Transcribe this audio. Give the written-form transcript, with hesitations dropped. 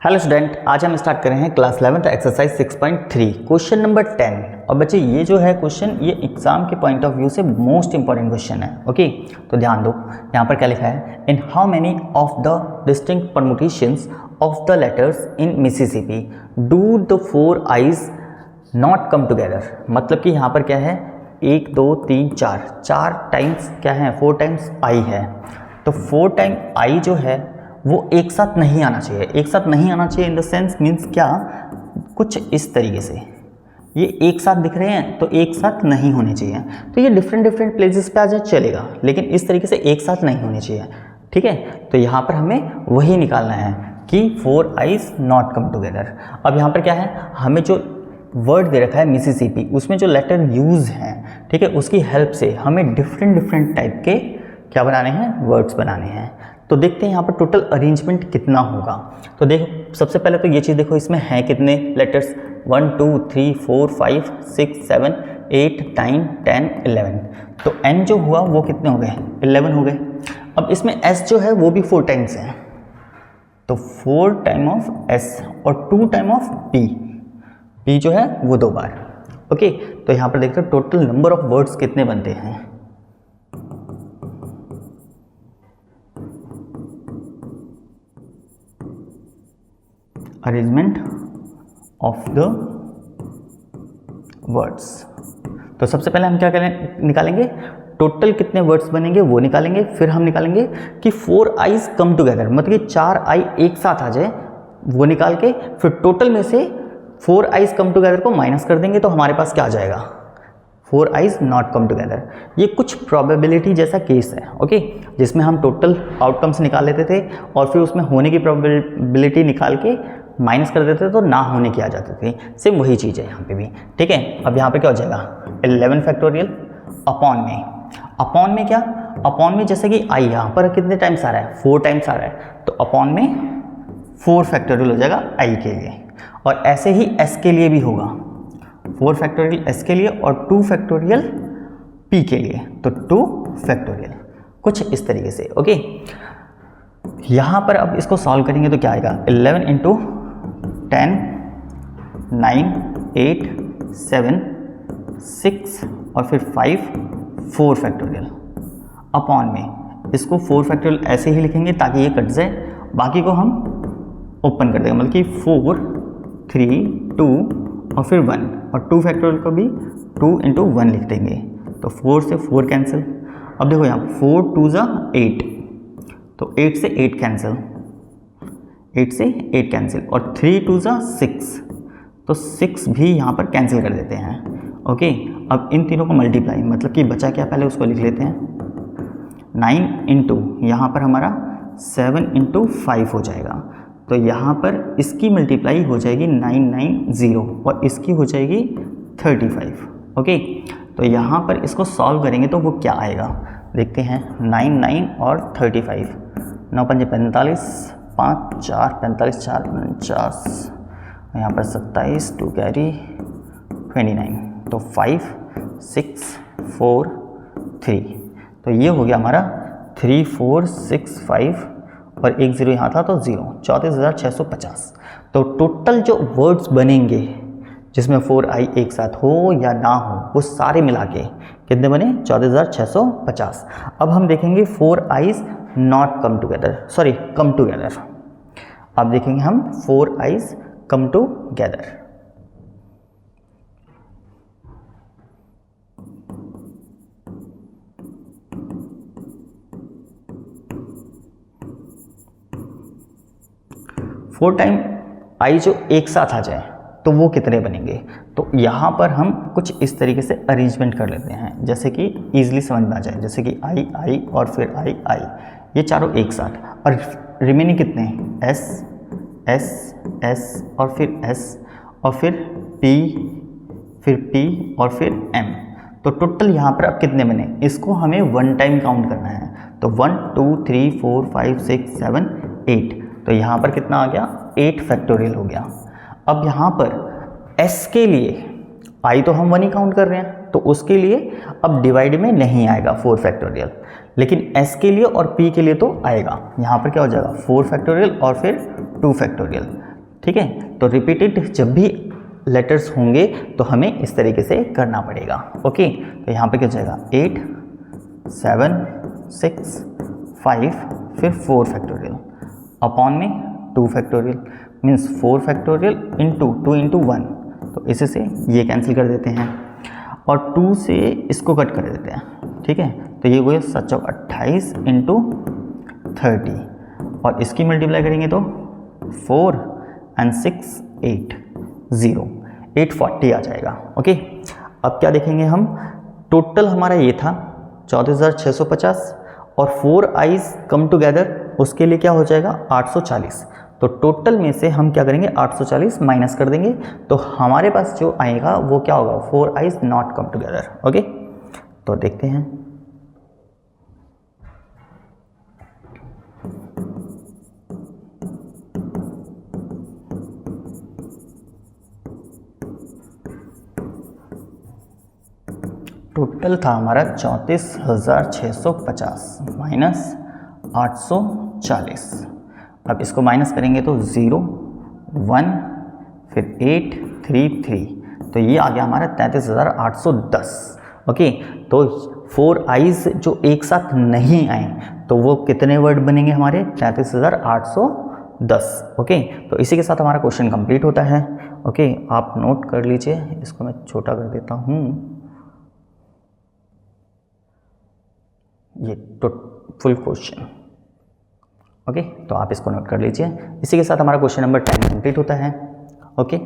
Hello student, आज हम start कर रहे हैं क्लास 11 एक्सरसाइज 6.3 क्वेश्चन नंबर 10। और बच्चे ये जो है क्वेश्चन ये एग्जाम के पॉइंट ऑफ व्यू से मोस्ट इंपॉर्टेंट क्वेश्चन है। ओके, तो ध्यान दो, यहाँ पर क्या लिखा है, in how many of the distinct permutations of the letters in Mississippi do the four eyes not come together. मतलब कि यहाँ पर क्या है, 1 2 3 4 टाइम्स क्या है, 4 टाइम्स आई है। तो 4 टाइम आई जो है वो एक साथ नहीं आना चाहिए। एक साथ नहीं आना चाहिए इन द सेंस मीन्स क्या, कुछ इस तरीके से ये एक साथ दिख रहे हैं तो एक साथ नहीं होने चाहिए। तो ये डिफरेंट प्लेसेस पे आ जाए चलेगा, लेकिन इस तरीके से एक साथ नहीं होने चाहिए। ठीक है, तो यहाँ पर हमें वही निकालना है कि 4 आईज नॉट कम टुगेदर। अब यहाँ पर क्या है, हमें जो वर्ड दे रखा है मिसिसिपी, उसमें जो लेटर यूज हैं, ठीक है, उसकी हेल्प से हमें डिफरेंट टाइप के क्या बनाने हैं, वर्ड्स बनाने हैं। तो देखते हैं यहाँ पर टोटल अरेंजमेंट कितना होगा। तो देखो, सबसे पहले तो ये चीज़ देखो, इसमें हैं कितने लेटर्स, 1 2 3 4 5 6 7 8 9 10 11। तो n जो हुआ वो कितने हो गए, 11 हो गए। अब इसमें s जो है वो भी 4 टाइम्स है, तो 4 टाइम ऑफ s और 2 टाइम ऑफ p जो है वो 2 बार। ओके, तो यहाँ पर देखते हो टोटल नंबर ऑफ वर्ड्स कितने बनते हैं। Arrangement of the words. तो सबसे पहले हम क्या करें, निकालेंगे टोटल कितने वर्ड्स बनेंगे वो निकालेंगे। फिर हम निकालेंगे कि 4 आईज कम टुगेदर, मतलब कि 4 आई एक साथ आ जाए, वो निकाल के फिर टोटल में से 4 आईज कम टुगेदर को माइनस कर देंगे तो हमारे पास क्या आ जाएगा, 4 आईज नॉट कम टुगेदर। ये कुछ प्रोबेबिलिटी जैसा केस है, ओके, जिसमें हम टोटल आउटकम्स निकाल लेते थे और फिर उसमें होने की प्रोबेबिलिटी निकाल के माइनस कर देते थे तो ना होने की आ जाती थी। सेम वही चीज़ है यहाँ पे भी। ठीक है, अब यहाँ पे क्या हो जाएगा, 11 फैक्टोरियल अपॉन में क्या, अपॉन में जैसे कि आई यहाँ पर कितने टाइम्स आ रहा है, 4 टाइम्स आ रहा है, तो अपॉन में 4 फैक्टोरियल हो जाएगा आई के लिए। और ऐसे ही एस के लिए भी होगा, 4 फैक्टोरियल एस के लिए और 2 फैक्टोरियल पी के लिए, तो 2 फैक्टोरियल, कुछ इस तरीके से। ओके, यहाँ पर अब इसको सॉल्व करेंगे तो क्या आएगा, 11 इंटू 10 9 8 7 6 और फिर 5 4 फैक्टोरियल अपॉन में, इसको 4 फैक्टोरियल ऐसे ही लिखेंगे ताकि ये कट जाए, बाकी को हम ओपन कर देंगे, मतलब कि 4 3 2 और फिर 1, और 2 फैक्टोरियल को भी 2 इंटू 1 लिख देंगे, तो 4 से 4 कैंसिल। अब देखो यहाँ 4 2 ज़ा 8, तो 8 से 8 कैंसिल, 8 से 8 कैंसिल, और 3 2 ज़ा 6, तो 6 भी यहाँ पर कैंसिल कर देते हैं। ओके, अब इन तीनों को मल्टीप्लाई, मतलब कि बचा क्या, पहले उसको लिख लेते हैं, 9 इंटू यहाँ पर हमारा 7 इंटू 5 हो जाएगा, तो यहाँ पर इसकी मल्टीप्लाई हो जाएगी 990 और इसकी हो जाएगी 35। ओके, तो यहाँ पर इसको सॉल्व करेंगे तो वो क्या आएगा, देखते हैं, 9 9 और 35, 9 5 45, 5 4 45 4 49, यहाँ पर 27, 2 कैरी 29, तो 5 6 4 3, तो ये हो गया हमारा 3 4 6 5 और 1 0 यहाँ था तो 0, 34,650। तो टोटल जो वर्ड्स बनेंगे जिसमें 4 आई एक साथ हो या ना हो, वो सारे मिला के कितने बने, 14,650। अब हम देखेंगे 4 eyes not come together, sorry come together. अब देखेंगे हम 4 eyes come together. Four time I जो एक साथ आ जाए तो वो कितने बनेंगे, तो यहाँ पर हम कुछ इस तरीके से अरेंजमेंट कर लेते हैं जैसे कि ईजिली समझ में आ जाए, जैसे कि आई आई और फिर आई आई, ये चारों एक साथ, और रिमेनिंग कितने, एस एस एस और फिर एस और फिर पी, फिर पी और फिर एम। तो टोटल यहाँ पर अब कितने बने, इसको हमें 1 टाइम काउंट करना है, तो 1 2 3 4 5 6 7 8, तो यहाँ पर कितना आ गया, 8 फैक्टोरियल हो गया। अब यहाँ पर s के लिए i तो हम 1 ही काउंट कर रहे हैं, तो उसके लिए अब डिवाइड में नहीं आएगा 4 फैक्टोरियल, लेकिन s के लिए और p के लिए तो आएगा। यहाँ पर क्या हो जाएगा 4 फैक्टोरियल और फिर 2 फैक्टोरियल, ठीक है। तो रिपीटेड जब भी लेटर्स होंगे तो हमें इस तरीके से करना पड़ेगा। ओके, तो यहाँ पे क्या जाएगा 8 7 6 5 फिर 4 फैक्टोरियल अपॉन में 2 factorial means 4 factorial into 2 into 1, तो इसी से ये कैंसिल कर देते हैं और 2 से इसको कट कर देते हैं, ठीक है। तो ये हुए 28 इंटू 30 और इसकी मल्टीप्लाई करेंगे तो 4 एंड 6 8 0 840 आ जाएगा। ओके, अब क्या देखेंगे हम, टोटल हमारा ये था 14,650 और 4 आइज कम टुगेदर उसके लिए क्या हो जाएगा 840। तो टोटल में से हम क्या करेंगे 840 माइनस कर देंगे, तो हमारे पास जो आएगा वो क्या होगा 4 eyes not come together. Okay, तो देखते हैं। टोटल था हमारा 34,650 माइनस 840। अब इसको माइनस करेंगे तो 0 1 फिर 8 3 3, तो ये आ गया हमारा 33,810। ओके, तो 4 आइज जो एक साथ नहीं आए तो वो कितने वर्ड बनेंगे हमारे 33,810। ओके, तो इसी के साथ हमारा क्वेश्चन कंप्लीट होता है। ओके, आप नोट कर लीजिए, इसको मैं छोटा कर देता हूँ। ये तो फुल क्वेश्चन। ओके, तो आप इसको नोट कर लीजिए। इसी के साथ हमारा क्वेश्चन नंबर 10 कंप्लीट होता है। ओके।